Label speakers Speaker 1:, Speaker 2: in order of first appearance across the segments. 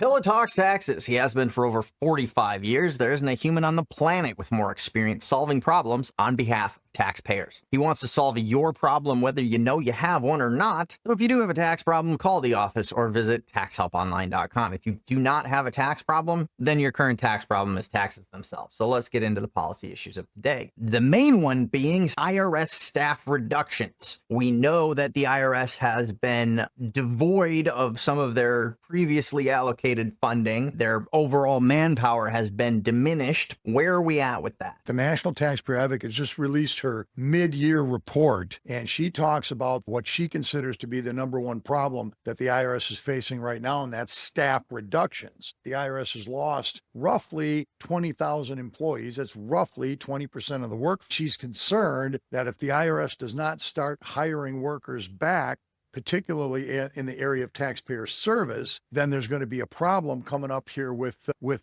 Speaker 1: Pillow talks taxes. He has been for over 45 years. There isn't a human on the planet with more experience solving problems on behalf of taxpayers. He wants to solve your problem whether you know you have one or not. So if you do have a tax problem, call the office or visit TaxHelpOnline.com. If you do not have a tax problem, then your current tax problem is taxes themselves. So let's get into the policy issues of the day. The main one being IRS staff reductions. We know that the IRS has been devoid of some of their previously allocated funding. Their overall manpower has been diminished. Where are we at with that?
Speaker 2: The National Taxpayer Advocate just released her mid-year report, and she talks about what she considers to be the number one problem that the IRS is facing right now, and that's staff reductions. The IRS has lost roughly 20,000 employees. That's roughly 20% of the work. She's concerned that if the IRS does not start hiring workers back, particularly in the area of taxpayer service, then there's going to be a problem coming up here with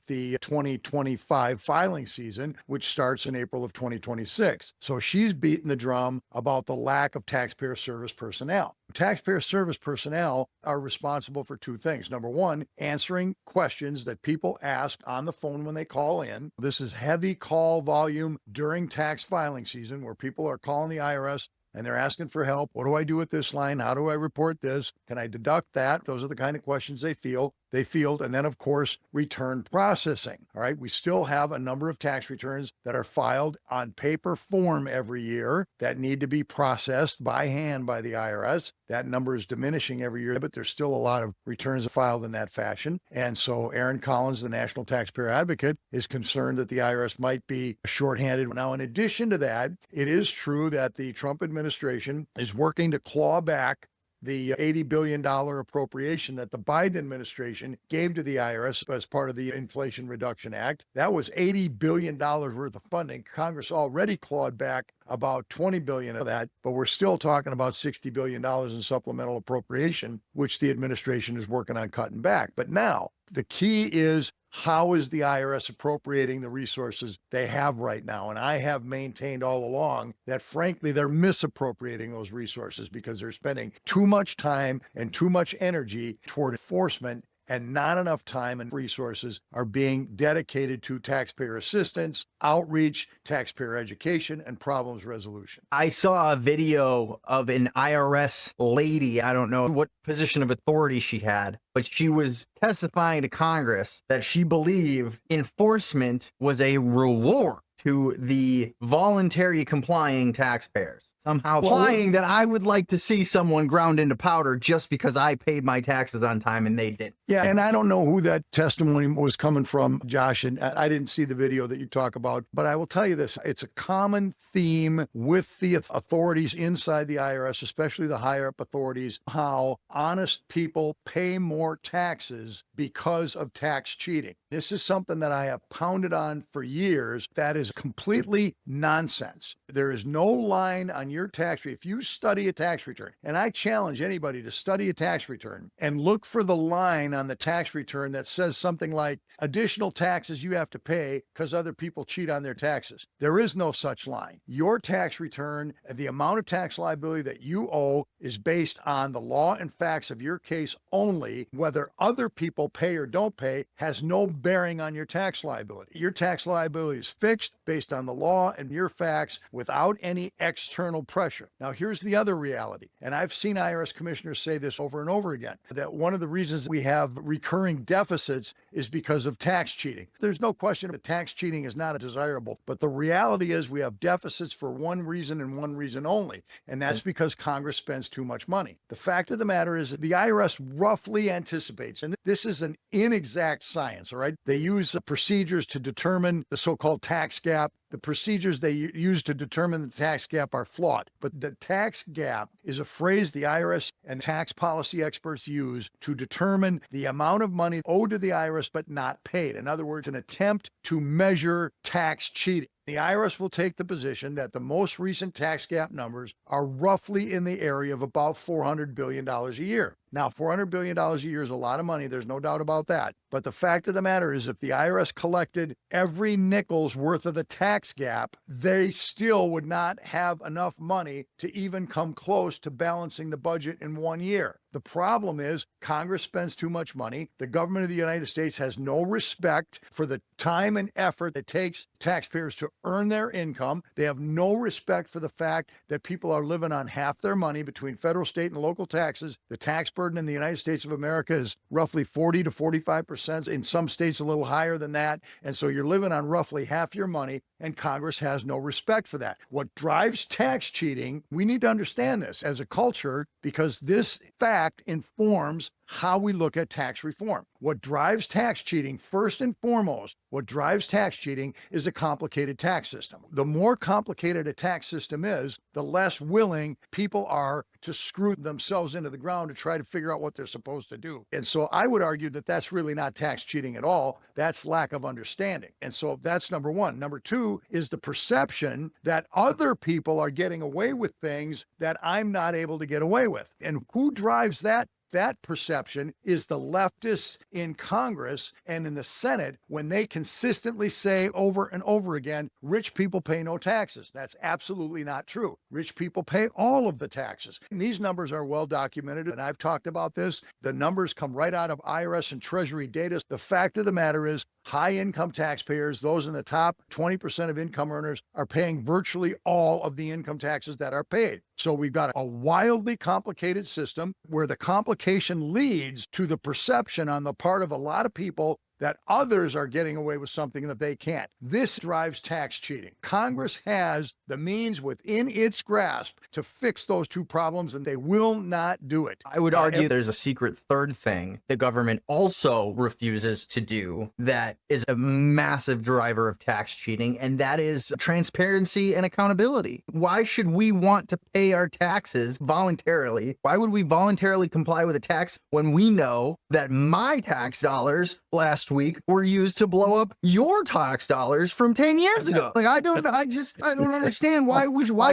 Speaker 2: the 2025 filing season, which starts in April of 2026. So she's beating the drum about the lack of taxpayer service personnel. Taxpayer service personnel are responsible for two things. Number one, answering questions that people ask on the phone when they call in. This is heavy call volume during tax filing season where people are calling the IRS and they're asking for help. What do I do with this line? How do I report this? Can I deduct that? Those are the kind of questions they field. And then, of course, return processing. All right. We still have a number of tax returns that are filed on paper form every year that need to be processed by hand by the IRS. That number is diminishing every year, but there's still a lot of returns filed in that fashion. And so Aaron Collins, the National Taxpayer Advocate, is concerned that the IRS might be shorthanded. Now, in addition to that, it is true that the Trump administration is working to claw back the $80 billion appropriation that the Biden administration gave to the IRS as part of the Inflation Reduction Act. That was $80 billion worth of funding. Congress already clawed back about $20 billion of that, but we're still talking about $60 billion in supplemental appropriation, which the administration is working on cutting back. But now the key is, how is the IRS appropriating the resources they have right now? And I have maintained all along that, frankly, they're misappropriating those resources because they're spending too much time and too much energy toward enforcement, and not enough time and resources are being dedicated to taxpayer assistance, outreach, taxpayer education, and problems resolution.
Speaker 1: I saw a video of an IRS lady. I don't know what position of authority she had, but she was testifying to Congress that she believed enforcement was a reward to the voluntary complying taxpayers. Somehow implying that I would like to see someone ground into powder just because I paid my taxes on time and they didn't.
Speaker 2: Yeah, and I don't know who that testimony was coming from, Josh, and I didn't see the video that you talk about, but I will tell you this. It's a common theme with the authorities inside the IRS, especially the higher up authorities, how honest people pay more taxes because of tax cheating. This is something that I have pounded on for years. That is completely nonsense. There is no line on your tax return. If you study a tax return, and I challenge anybody to study a tax return and look for the line on the tax return that says something like additional taxes you have to pay because other people cheat on their taxes. There is no such line. Your tax return, the amount of tax liability that you owe, is based on the law and facts of your case only. Whether other people pay or don't pay has no bearing on your tax liability. Your tax liability is fixed based on the law and your facts without any external pressure. Now, here's the other reality, and I've seen IRS commissioners say this over and over again, that one of the reasons we have recurring deficits is because of tax cheating. There's no question that tax cheating is not desirable, but the reality is we have deficits for one reason and one reason only, and that's because Congress spends too much money. The fact of the matter is that the IRS roughly anticipates, and this is an inexact science, all right? They use procedures to determine the so-called tax gap. The procedures they use to determine the tax gap are flawed, but the tax gap is a phrase the IRS and tax policy experts use to determine the amount of money owed to the IRS but not paid. In other words, an attempt to measure tax cheating. The IRS will take the position that the most recent tax gap numbers are roughly in the area of about $400 billion a year. Now, $400 billion a year is a lot of money. There's no doubt about that. But the fact of the matter is, if the IRS collected every nickel's worth of the tax gap, they still would not have enough money to even come close to balancing the budget in 1 year. The problem is Congress spends too much money. The government of the United States has no respect for the time and effort it takes taxpayers to earn their income. They have no respect for the fact that people are living on half their money between federal, state, and local taxes. The tax burden in the United States of America is roughly 40 to 45%. In some states, a little higher than that. And so you're living on roughly half your money, and Congress has no respect for that. What drives tax cheating, we need to understand this as a culture, because this fact informs how we look at tax reform. What drives tax cheating, first and foremost, what drives tax cheating is a complicated tax system. The more complicated a tax system is, the less willing people are to screw themselves into the ground to try to figure out what they're supposed to do. And so I would argue that that's really not tax cheating at all. That's lack of understanding. And so that's number one. Number two is the perception that other people are getting away with things that I'm not able to get away with. And who drives that? That perception is the leftists in Congress and in the Senate, when they consistently say over and over again, rich people pay no taxes. That's absolutely not true. Rich people pay all of the taxes. And these numbers are well documented, and I've talked about this. The numbers come right out of IRS and Treasury data. The fact of the matter is, high income taxpayers, those in the top 20% of income earners, are paying virtually all of the income taxes that are paid. So we've got a wildly complicated system where the complication leads to the perception on the part of a lot of people that others are getting away with something that they can't. This drives tax cheating. Congress has the means within its grasp to fix those two problems, and they will not do it.
Speaker 1: I would argue there's a secret third thing the government also refuses to do that is a massive driver of tax cheating, and that is transparency and accountability. Why should we want to pay our taxes voluntarily? Why would we voluntarily comply with a tax when we know that my tax dollars last week were used to blow up your tax dollars from 10 years ago? Like, I don't understand why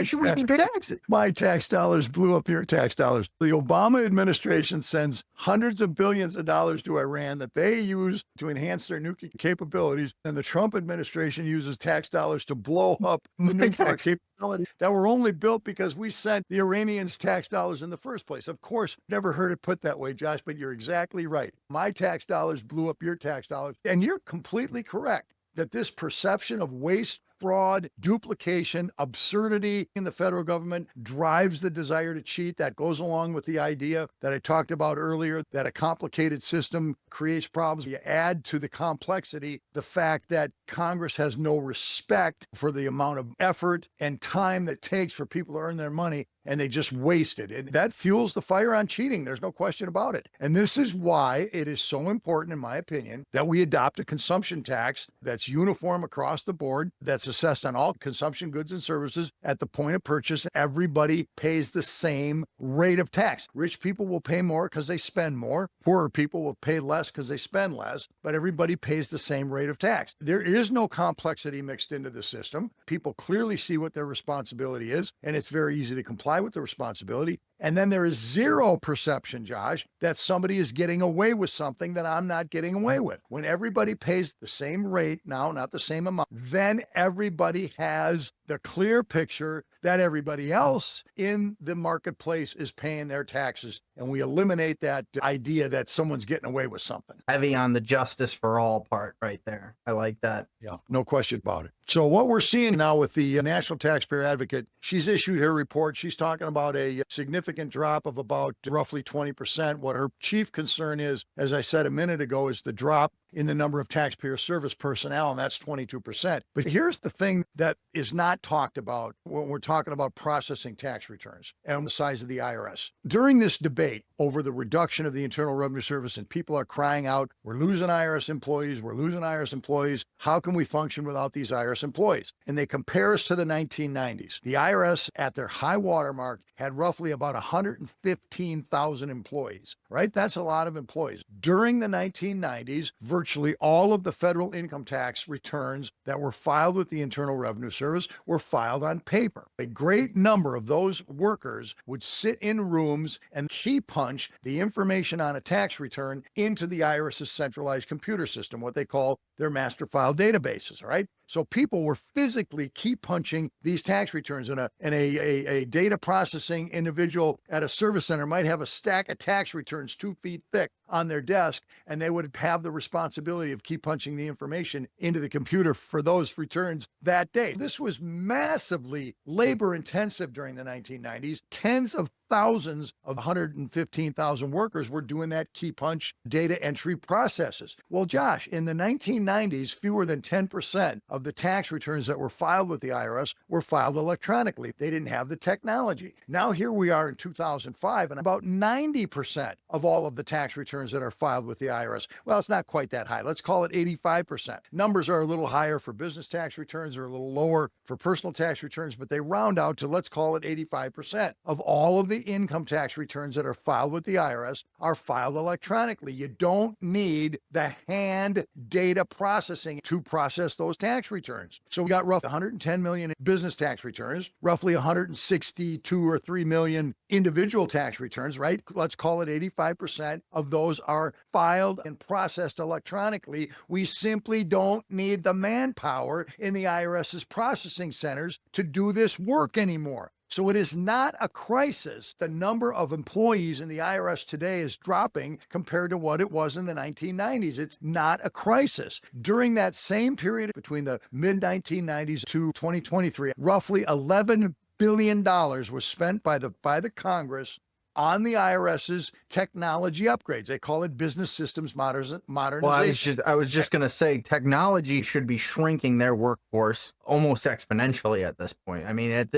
Speaker 1: should we be paying taxes?
Speaker 2: My tax dollars blew up your tax dollars. The Obama administration sends hundreds of billions of dollars to Iran that they use to enhance their nuclear capabilities, and the Trump administration uses tax dollars to blow up the nuclear capabilities that were only built because we sent the Iranians tax dollars in the first place. Of course, never heard it put that way, Josh, but you're exactly right. My tax dollars blew up your tax dollars, and you're completely correct that this perception of waste, fraud, duplication, absurdity in the federal government drives the desire to cheat. That goes along with the idea that I talked about earlier, that a complicated system creates problems. You add to the complexity the fact that Congress has no respect for the amount of effort and time that takes for people to earn their money, and they just waste it. And that fuels the fire on cheating. There's no question about it. And this is why it is so important, in my opinion, that we adopt a consumption tax that's uniform across the board, that's assessed on all consumption goods and services at the point of purchase. Everybody pays the same rate of tax. Rich people will pay more because they spend more. Poorer people will pay less because they spend less, but everybody pays the same rate of tax. There is no complexity mixed into the system. People clearly see what their responsibility is, and it's very easy to comply with the responsibility. And then there is zero perception, Josh, that somebody is getting away with something that I'm not getting away with. When everybody pays the same rate now, not the same amount, then everybody has the clear picture that everybody else in the marketplace is paying their taxes. And we eliminate that idea that someone's getting away with something.
Speaker 1: Heavy on the justice for all part right there. I like that.
Speaker 2: Yeah, no question about it. So what we're seeing now with the National Taxpayer Advocate, she's issued her report. She's talking about a significant drop of about roughly 20%. What her chief concern is, as I said a minute ago, is the drop in the number of taxpayer service personnel, and that's 22%. But here's the thing that is not talked about when we're talking about processing tax returns and the size of the IRS. During this debate over the reduction of the Internal Revenue Service, and people are crying out, we're losing IRS employees, how can we function without these IRS employees? And they compare us to the 1990s. The IRS, at their high watermark, had roughly about 115,000 employees, right? That's a lot of employees. During the 1990s, virtually virtually all of the federal income tax returns that were filed with the Internal Revenue Service were filed on paper. A great number of those workers would sit in rooms and key punch the information on a tax return into the IRS's centralized computer system, what they call their master file databases, right? So people were physically key punching these tax returns, and a data processing individual at a service center might have a stack of tax returns 2 feet thick on their desk, and they would have the responsibility of key punching the information into the computer for those returns that day. This was massively labor intensive during the 1990s. Tens of thousands of 115,000 workers were doing that key punch data entry processes. Well, Josh, in the 1990s, fewer than 10% of the tax returns that were filed with the IRS were filed electronically. They didn't have the technology. Now here we are in 2005, and about 90% of all of the tax returns that are filed with the IRS, well, it's not quite that high. Let's call it 85%. Numbers are a little higher for business tax returns, or a little lower for personal tax returns, but they round out to, let's call it 85% of all of the income tax returns that are filed with the IRS are filed electronically. You don't need the hand data processing to process those tax returns. So we got roughly 110 million business tax returns, roughly 162 or 3 million individual tax returns, right? Let's call it 85% of those are filed and processed electronically. We simply don't need the manpower in the IRS's processing centers to do this work anymore. So it is not a crisis. The number of employees in the IRS today is dropping compared to what it was in the 1990s. It's not a crisis. During that same period between the mid-1990s to 2023, roughly $11 billion was spent by the Congress on the IRS's technology upgrades. They call it business systems modernization.
Speaker 1: Well, I was just going to say, technology should be shrinking their workforce almost exponentially at this point. I mean,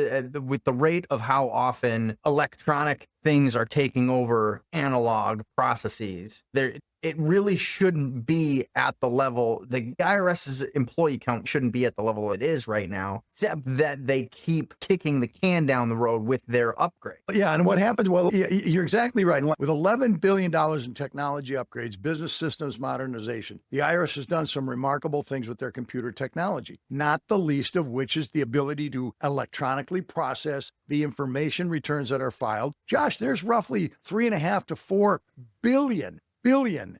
Speaker 1: with the rate of how often electronic things are taking over analog processes, it really shouldn't be at the level, the IRS's employee count shouldn't be at the level it is right now, except that they keep kicking the can down the road with their upgrade.
Speaker 2: Yeah, and what happens, well, you're exactly right. With $11 billion in technology upgrades, business systems modernization, the IRS has done some remarkable things with their computer technology, not the least of which is the ability to electronically process the information returns that are filed. Josh, there's roughly 3.5 to 4 billion,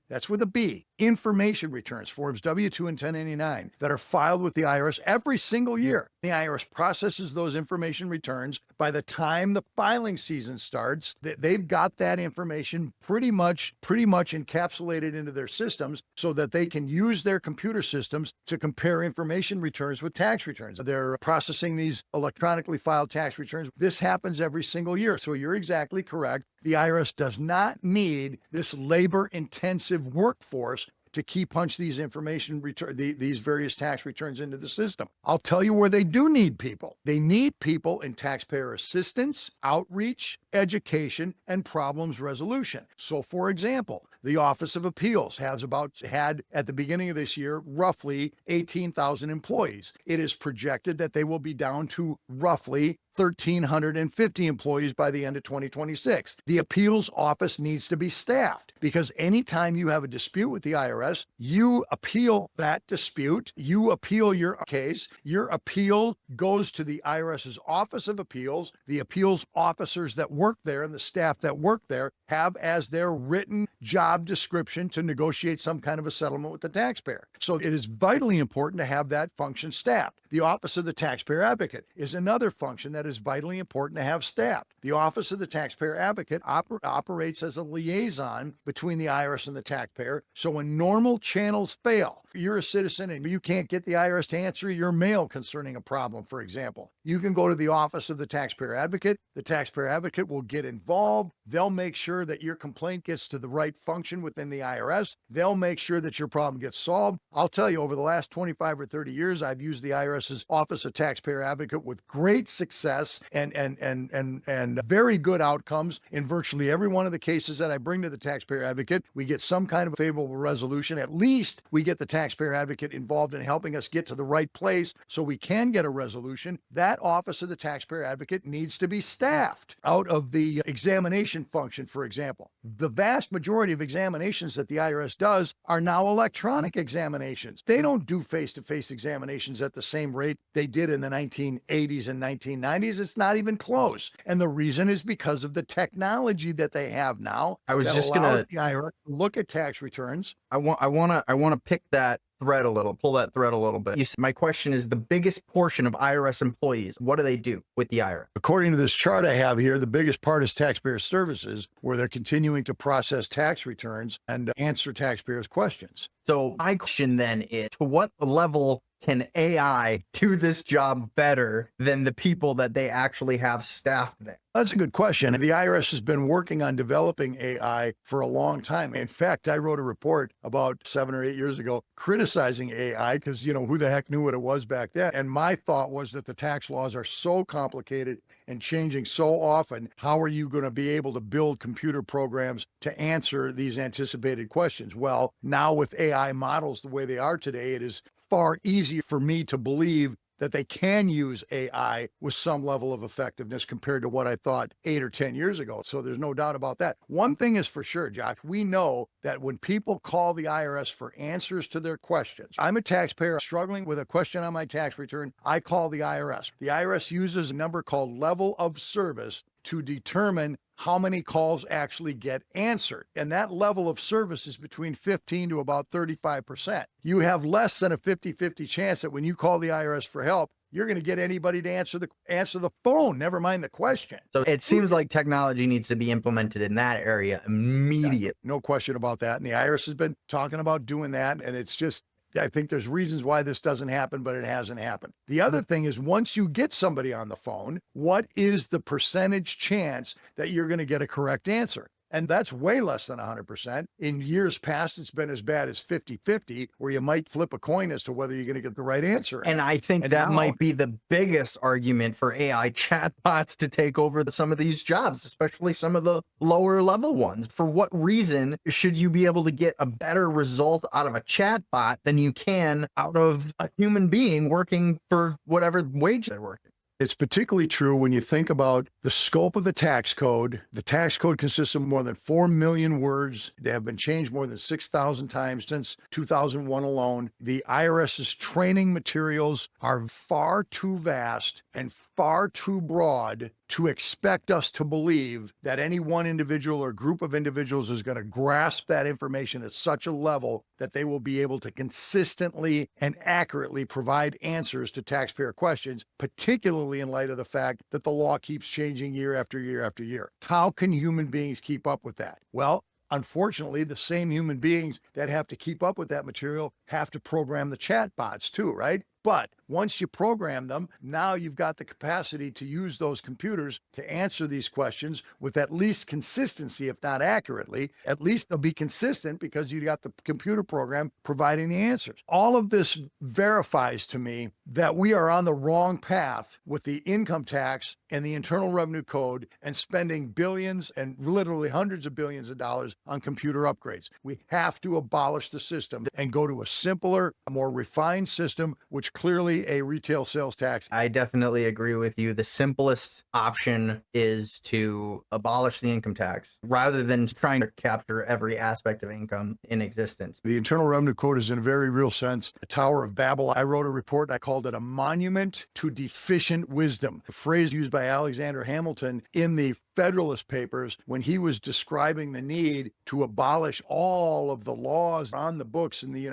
Speaker 2: that's with a B, information returns, Forms W-2 and 1099, that are filed with the IRS every single year. The IRS processes those information returns. By the time the filing season starts, they've got that information pretty much encapsulated into their systems so that they can use their computer systems to compare information returns with tax returns. They're processing these electronically filed tax returns. This happens every single year. So you're exactly correct. The IRS does not need this labor-intensive workforce to key punch these these various tax returns into the system. I'll tell you where they do need people. They need people in taxpayer assistance, outreach, education, and problems resolution. So, for example, the Office of Appeals had at the beginning of this year roughly 18,000 employees. It is projected that they will be down to roughly 1,350 employees by the end of 2026. The appeals office needs to be staffed because anytime you have a dispute with the IRS, you appeal that dispute, you appeal your case, your appeal goes to the IRS's Office of Appeals. The appeals officers that work there and the staff that work there have as their written job description to negotiate some kind of a settlement with the taxpayer. So it is vitally important to have that function staffed. The Office of the Taxpayer Advocate is another function that is vitally important to have staffed. The Office of the Taxpayer Advocate operates as a liaison between the IRS and the taxpayer. So when normal channels fail, you're a citizen and you can't get the IRS to answer your mail concerning a problem, for example, you can go to the Office of the Taxpayer Advocate. The Taxpayer Advocate will get involved. They'll make sure that your complaint gets to the right function within the IRS. They'll make sure that your problem gets solved. I'll tell you, over the last 25 or 30 years, I've used the IRS's Office of Taxpayer Advocate with great success and very good outcomes in virtually every one of the cases that I bring to the Taxpayer Advocate. We get some kind of a favorable resolution. At least we get the Taxpayer Advocate involved in helping us get to the right place so we can get a resolution. That that office of the taxpayer advocate needs to be staffed out of the examination function, for example. The vast majority of examinations that the IRS does are now electronic examinations. They don't do face-to-face examinations at the same rate they did in the 1980s and 1990s. It's not even close. And the reason is because of the technology that they have now.
Speaker 1: I was
Speaker 2: that
Speaker 1: just
Speaker 2: allows
Speaker 1: gonna
Speaker 2: the IRS to look at tax returns.
Speaker 1: I want to pick that thread a little, pull that thread a little bit. My question is, the biggest portion of IRS employees, what do they do with the IRS?
Speaker 2: According to this chart I have here, the biggest part is taxpayer services, where they're continuing to process tax returns and answer taxpayers' questions.
Speaker 1: So my question then is, to what level can AI do this job better than the people that they actually have staffed there?
Speaker 2: That's a good question. The IRS has been working on developing AI for a long time. In fact, I wrote a report about 7 or 8 years ago criticizing AI because, who the heck knew what it was back then? And my thought was that the tax laws are so complicated and changing so often. How are you going to be able to build computer programs to answer these anticipated questions? Well, now with AI models the way they are today, it is far easier for me to believe that they can use AI with some level of effectiveness compared to what I thought 8 or 10 years ago. So there's no doubt about that. One thing is for sure, Josh, we know that when people call the IRS for answers to their questions, I'm a taxpayer struggling with a question on my tax return, I call the IRS. The IRS uses a number called level of service to determine how many calls actually get answered. And that level of service is between 15 to about 35%. You have less than a 50-50 chance that when you call the IRS for help, you're going to get anybody to answer the phone, never mind the question.
Speaker 1: So it seems like technology needs to be implemented in that area immediately.
Speaker 2: Yeah, no question about that. And the IRS has been talking about doing that. And it's just, I think there's reasons why this doesn't happen, but it hasn't happened. The other thing is, once you get somebody on the phone, what is the percentage chance that you're going to get a correct answer? And that's way less than 100%. In years past, it's been as bad as 50-50, where you might flip a coin as to whether you're going to get the right answer.
Speaker 1: And I think that might be the biggest argument for AI chatbots to take over some of these jobs, especially some of the lower level ones. For what reason should you be able to get a better result out of a chatbot than you can out of a human being working for whatever wage they're working?
Speaker 2: It's particularly true when you think about the scope of the tax code. The tax code consists of more than 4 million words. They have been changed more than 6,000 times since 2001 alone. The IRS's training materials are far too vast and far too broad to expect us to believe that any one individual or group of individuals is going to grasp that information at such a level that they will be able to consistently and accurately provide answers to taxpayer questions, particularly in light of the fact that the law keeps changing year after year after year. How can human beings keep up with that? Well, unfortunately, the same human beings that have to keep up with that material have to program the chatbots too, right? But once you program them, now you've got the capacity to use those computers to answer these questions with at least consistency, if not accurately. At least they'll be consistent because you got the computer program providing the answers. All of this verifies to me that we are on the wrong path with the income tax and the Internal Revenue Code and spending billions and literally hundreds of billions of dollars on computer upgrades. We have to abolish the system and go to a simpler, more refined system, which clearly a retail sales tax.
Speaker 1: I definitely agree with you. The simplest option is to abolish the income tax rather than trying to capture every aspect of income in existence.
Speaker 2: The Internal Revenue Code is, in a very real sense, a Tower of Babel. I wrote a report, I called it a monument to deficient wisdom, a phrase used by Alexander Hamilton in the Federalist Papers when he was describing the need to abolish all of the laws on the books in the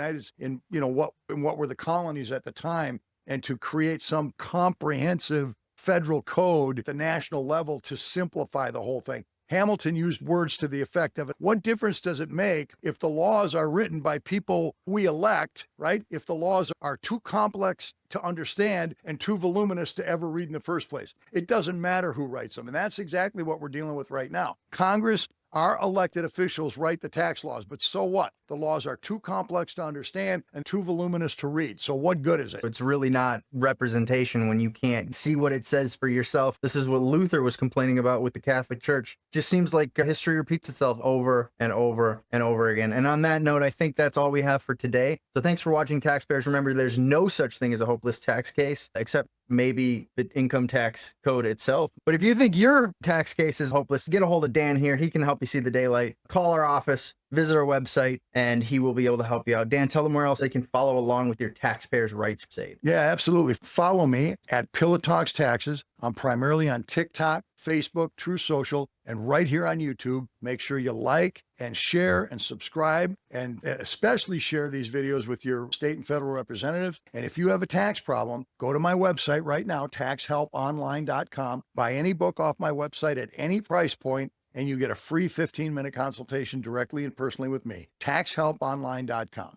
Speaker 2: what were the colonies at the time, and to create some comprehensive federal code at the national level to simplify the whole thing. Hamilton used words to the effect of, what difference does it make if the laws are written by people we elect, right? If the laws are too complex to understand and too voluminous to ever read in the first place. It doesn't matter who writes them. And that's exactly what we're dealing with right now. Congress, our elected officials, write the tax laws, but so what? The laws are too complex to understand and too voluminous to read. So what good is it?
Speaker 1: It's really not representation when you can't see what it says for yourself. This is what Luther was complaining about with the Catholic Church. Just seems like history repeats itself over and over and over again. And on that note, I think that's all we have for today. So thanks for watching, taxpayers. Remember, there's no such thing as a hopeless tax case, except maybe the income tax code itself. But if you think your tax case is hopeless, get a hold of Dan here. He can help you see the daylight. Call our office, visit our website, and he will be able to help you out. Dan, tell them where else they can follow along with your taxpayers' rights crusade.
Speaker 2: Yeah, absolutely. Follow me at Pillow Talks Taxes. I'm primarily on TikTok, Facebook, True Social, and right here on YouTube. Make sure you like and share and subscribe, and especially share these videos with your state and federal representatives. And if you have a tax problem, go to my website right now, TaxHelpOnline.com. Buy any book off my website at any price point, and you get a free 15-minute consultation directly and personally with me. TaxHelpOnline.com.